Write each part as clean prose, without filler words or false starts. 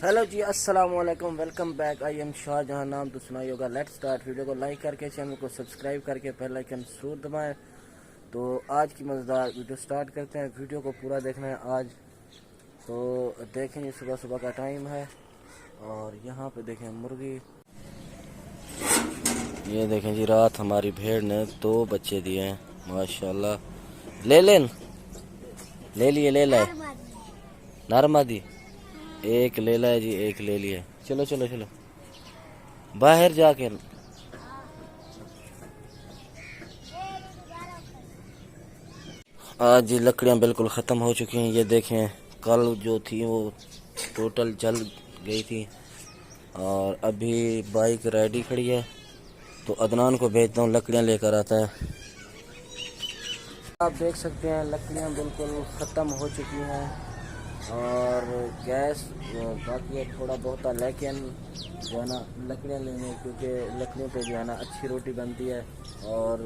Hello ji, अस्सलाम वालेकुम। Welcome back. I am Shahjahan. नाम तो सुना ही होगा। Let's start. वीडियो को लाइक करके चैनल को सब्सक्राइब करके बेल आइकन जरूर दबाएं। तो आज की मज़ेदार वीडियो स्टार्ट करते हैं। वीडियो को पूरा देखना है आज। तो देखें, सुबह सुबह का टाइम है और यहाँ पे देखें मुर्गी। ये देखें जी, रात हमारी भेड़ ने 2 बच्चे दिए हैं माशाल्लाह। ले लें, ले लिए, ले लाए नारमादी। एक ले लाए जी, एक ले लिए। चलो चलो चलो बाहर जाके। आज लकड़ियां बिल्कुल ख़त्म हो चुकी हैं। ये देखें, कल जो थी वो टोटल जल गई थी और अभी बाइक रेडी खड़ी है। तो अदनान को भेजता हूँ, लकड़ियां लेकर आता है। आप देख सकते हैं लकड़ियां बिल्कुल ख़त्म हो चुकी हैं और गैस बाकी है थोड़ा बहुत, लेकिन जो है ना लकड़ियाँ लेने, क्योंकि लकड़ियों पे जो है ना अच्छी रोटी बनती है। और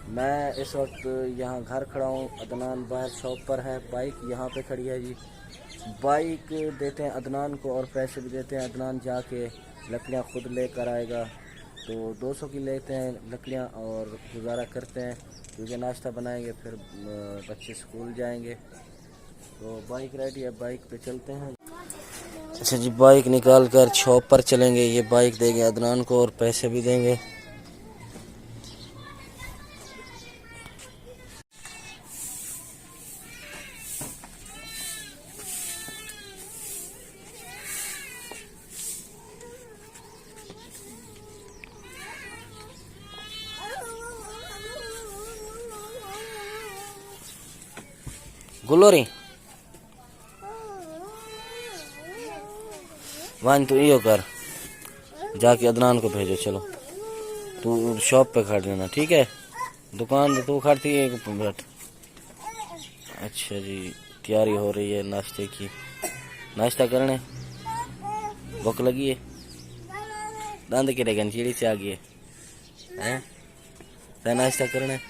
मैं इस वक्त यहाँ घर खड़ा हूँ, अदनान बाहर शॉप पर है, बाइक यहाँ पे खड़ी है जी। बाइक देते हैं अदनान को और पैसे भी देते हैं। अदनान जाके लकड़ियाँ खुद लेकर आएगा। तो 200 की लेते हैं लकड़ियाँ और गुजारा करते हैं, क्योंकि नाश्ता बनाएंगे फिर बच्चे स्कूल जाएंगे। तो बाइक रेडी है, बाइक पे चलते हैं। अच्छा जी, बाइक निकाल कर शॉप पर चलेंगे। ये बाइक देंगे अदनान को और पैसे भी देंगे। गुलोरी वन तू यो कर, जाके अदनान को भेजो। चलो तू शॉप पे खड़ लेना, ठीक है? दुकान पे तू खड़ती है 1 मिनट। अच्छा जी, तैयारी हो रही है नाश्ते की। नाश्ता करने भूख लगी है? दांत की रेगन चिड़ी से आ गई है हैं? नाश्ता करने?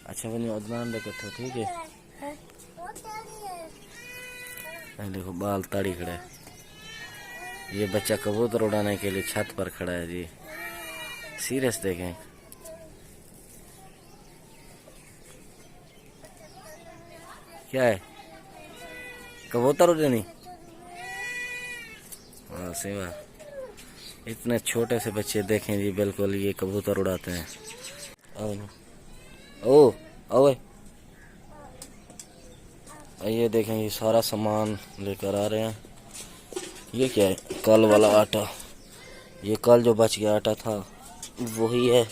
अच्छा बनी अदनान दे कट्ठो, ठीक है? देखो बाल ताड़ी खड़ा है। ये बच्चा कबूतर उड़ाने के लिए छत पर खड़ा है जी। सीरियस देखें, क्या है? कबूतर उड़ानी? हाँ सेवा। इतने छोटे से बच्चे देखें जी, बिल्कुल ये कबूतर उड़ाते हैं। ओ ओए, ये देखें, ये सारा सामान लेकर आ रहे हैं। ये क्या है? कल वाला आटा। ये कल जो बच गया आटा था वही है,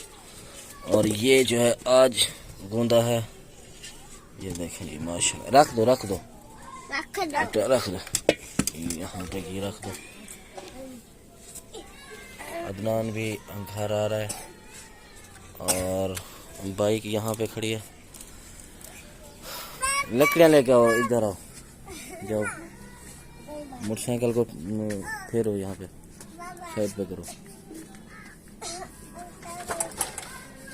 और ये जो है आज गूंदा है। ये देखें जी माशाल्लाह। रख दो रख दो आटा, रख दो यहाँ पे, ये रख दो। अदनान भी घर आ रहा है और बाइक यहाँ पे खड़ी है। लकड़ियाँ लेके आओ, इधर आओ, जाओ मोटरसाइकिल को फेरो, यहाँ पे साइड पे करो।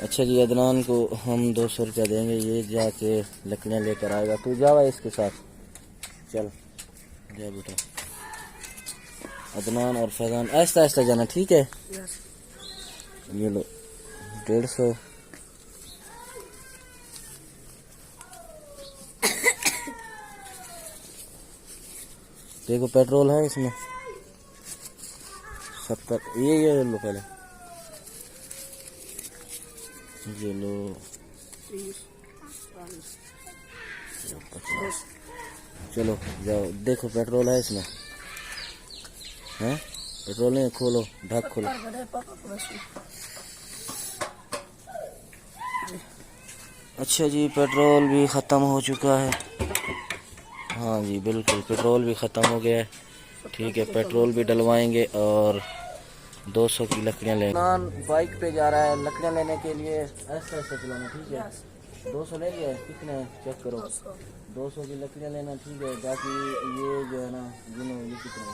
अच्छा जी, अदनान को हम 200 रुपया देंगे, ये जाके लकड़ियाँ लेकर आएगा। तू जावा इसके साथ, चल जा बेटा। अदनान और फैजान आहिस्ता आहिस्ता जाना, ठीक है? ये लो 150। देखो पेट्रोल है इसमें 70। ये लो पहले, ये लो 50। चलो जाओ, देखो पेट्रोल है इसमें, हैं? पेट्रोल नहीं, खोलो ढक खोलो। अच्छा जी, पेट्रोल भी ख़त्म हो चुका है। हाँ जी बिल्कुल, पेट्रोल भी ख़त्म हो गया है। ठीक है, पेट्रोल भी डलवाएंगे और 200 की लकड़ियाँ लेंगे। बाइक पे जा रहा है लकड़ियाँ लेने के लिए। ऐसा ऐसा चलाना, ठीक है? 200 ले लिया, कितने चेक करो। 200 की लकड़ियाँ लेना, ठीक है? बाकी ये जो है ना, गिनो ये कितना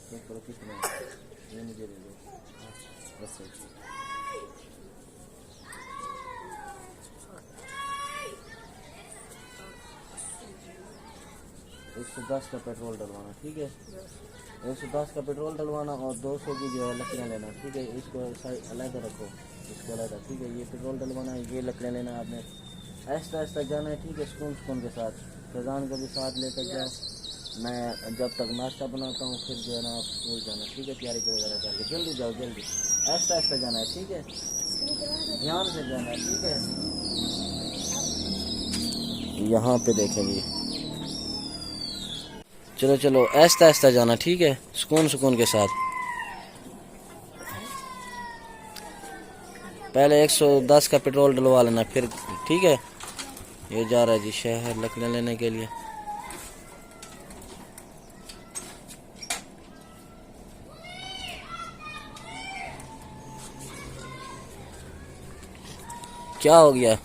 चेक करो, कितना ये मुझे ले लो। बस 110 का पेट्रोल डलवाना, ठीक है। 110 का पेट्रोल डलवाना और 200 की जो है लकड़ियाँ लेना, ठीक है। इसको साइड अलग रखो, इसको अलग, ठीक है। ये पेट्रोल डलवाना है, ये लकड़ियाँ लेना आपने। ऐसा ऐसा जाना है, ठीक है, सुकून सुकून के साथ। फैज़ान को भी साथ लेकर जाओ। मैं जब तक नाश्ता बनाता हूँ फिर जो है ना आप स्कूल जाना, ठीक है। तैयारी वगैरह करके जल्दी जाओ, जल्दी। ऐसा ऐसा जाना है, ठीक है। ध्यान से जाना है, ठीक है। यहाँ पे देखेंगे, चलो चलो ऐसा ऐसा जाना, ठीक है, सुकून सुकून के साथ। पहले 110 का पेट्रोल डलवा लेना फिर, ठीक है। ये जा रहा है जी शहर लकड़ियाँ लेने के लिए। क्या हो गया?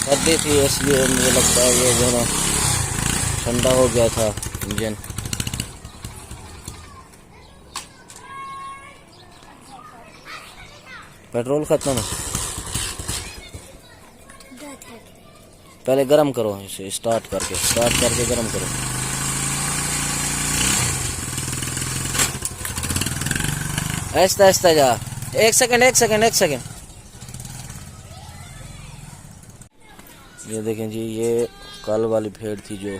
सर्दी थी इसलिए मुझे लगता है ये जो ना ठंडा हो गया था इंजन। पेट्रोल खत्म है, पहले गरम करो इसे, स्टार्ट करके गरम करो। ऐसा ऐसा जा, एक सेकंड। ये देखें जी, ये कल वाली भेड़ थी जो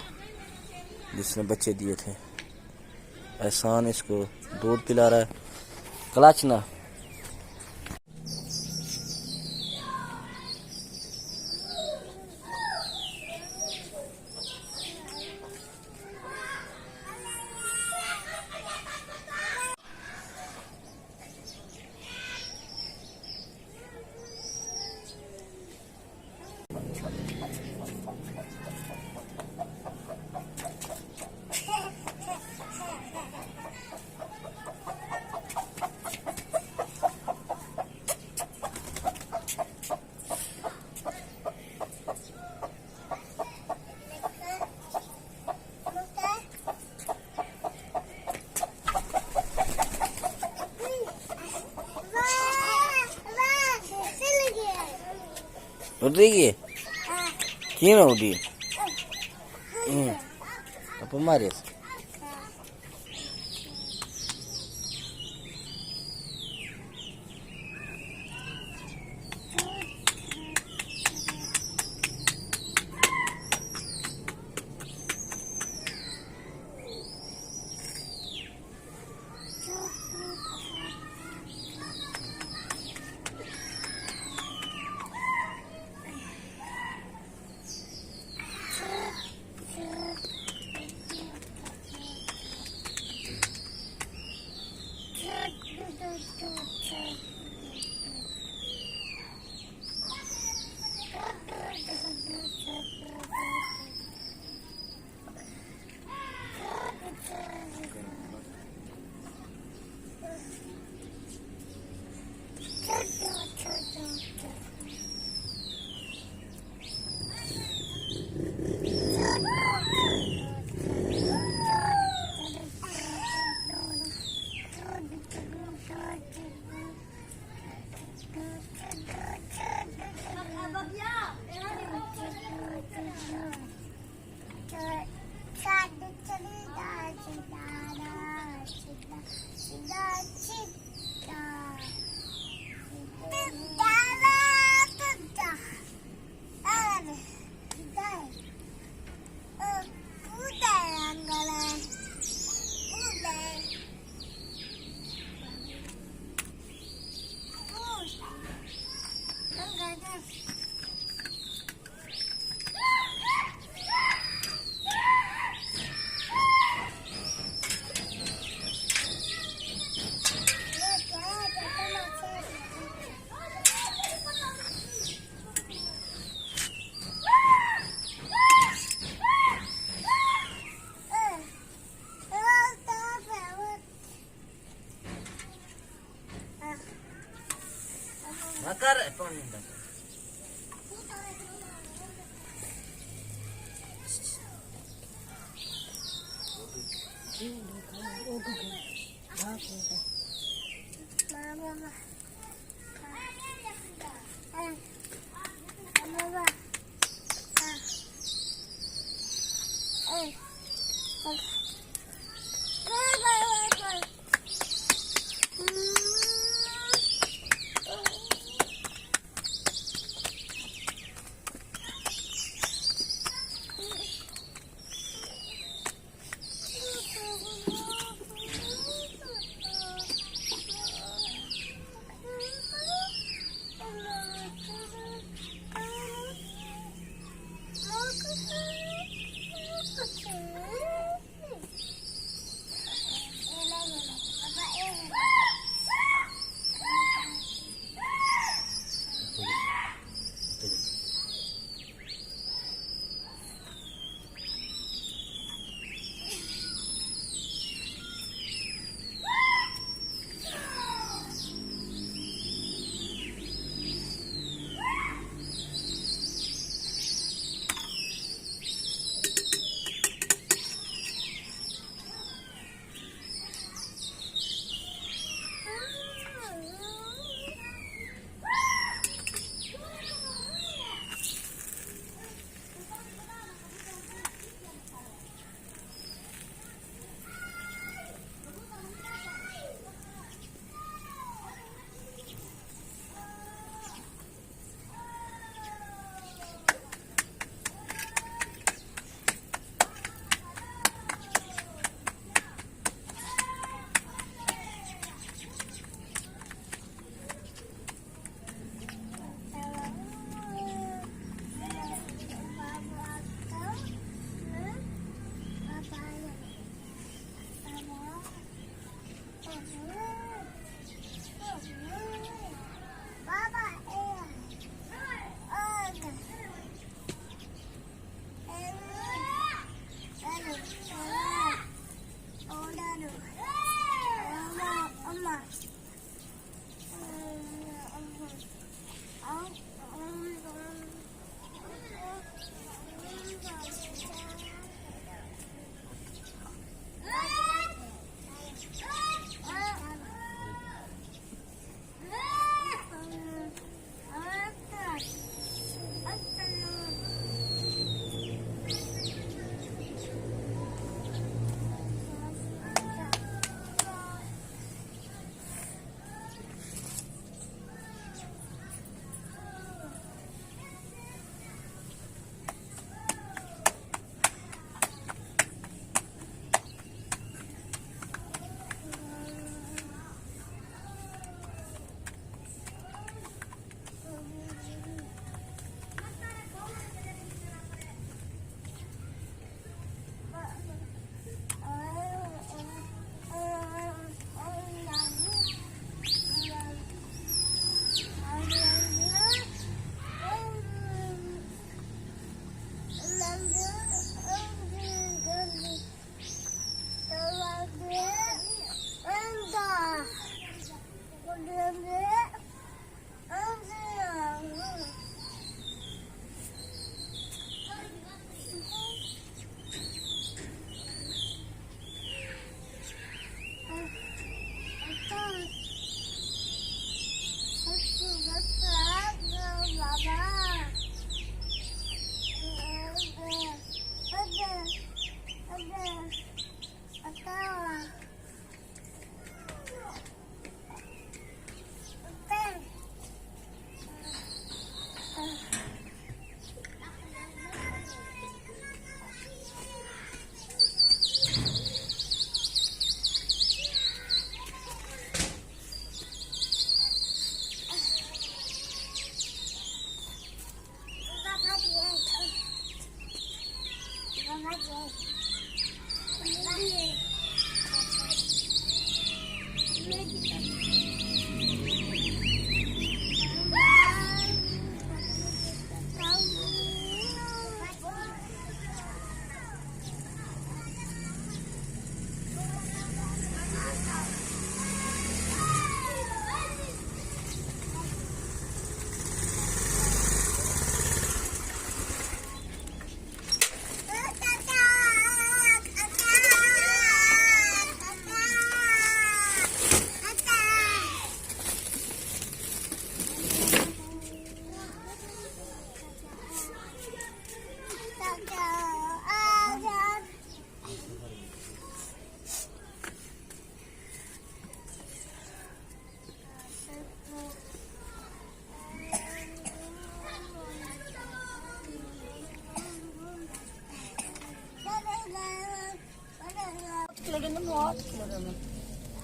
जिसने बच्चे दिए थे। एहसान इसको दूध पिला रहा है। क्लच ना, उड़ रही है क्यों ना उड़ी? अब मारे कर पानी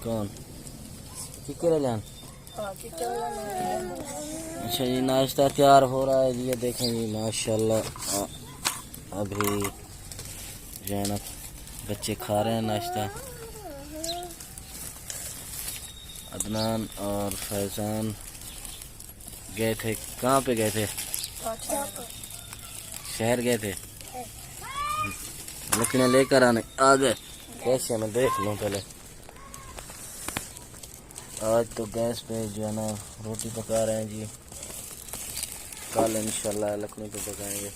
कौन किक्कर जान। अच्छा जी, नाश्ता तैयार हो रहा है जी। ये देखें जी माशाल्लाह, अभी जो है ना बच्चे खा रहे हैं नाश्ता। अदनान और फैजान गए थे, कहाँ पे गए थे? शहर गए थे, लकड़ियाँ लेकर आने आ गए। कैसे मैं देख लूँ पहले। आज तो गैस पे जो है ना रोटी पका रहे हैं जी, कल इंशाल्लाह लकड़ी पे पकाएंगे।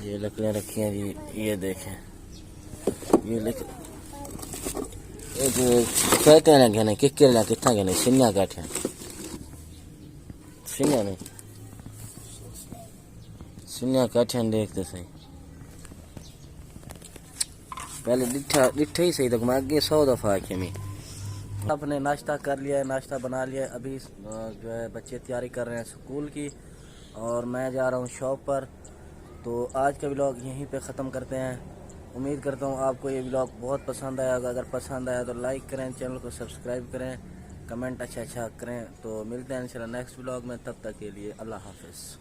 ये लकड़ियाँ रखी हैं जी, ये देखें। ये कहते हैं कहने किक्कर कितना कहने सिन्या काठे सिन्या नहीं सिन्या काठे देखते सही। पहले डिठा डिठा ही सही तक मैं आगे 100 दफ़ा आखे में। आपने नाश्ता कर लिया है, नाश्ता बना लिया है। अभी जो है बच्चे तैयारी कर रहे हैं स्कूल की और मैं जा रहा हूँ शॉप पर। तो आज का व्लॉग यहीं पे ख़त्म करते हैं। उम्मीद करता हूँ आपको ये व्लॉग बहुत पसंद आया होगा। अगर पसंद आया तो लाइक करें, चैनल को सब्सक्राइब करें, कमेंट अच्छा करें। तो मिलते हैं इंशाल्लाह नेक्स्ट व्लॉग में, तब तक के लिए अल्लाह हाफ़िज़।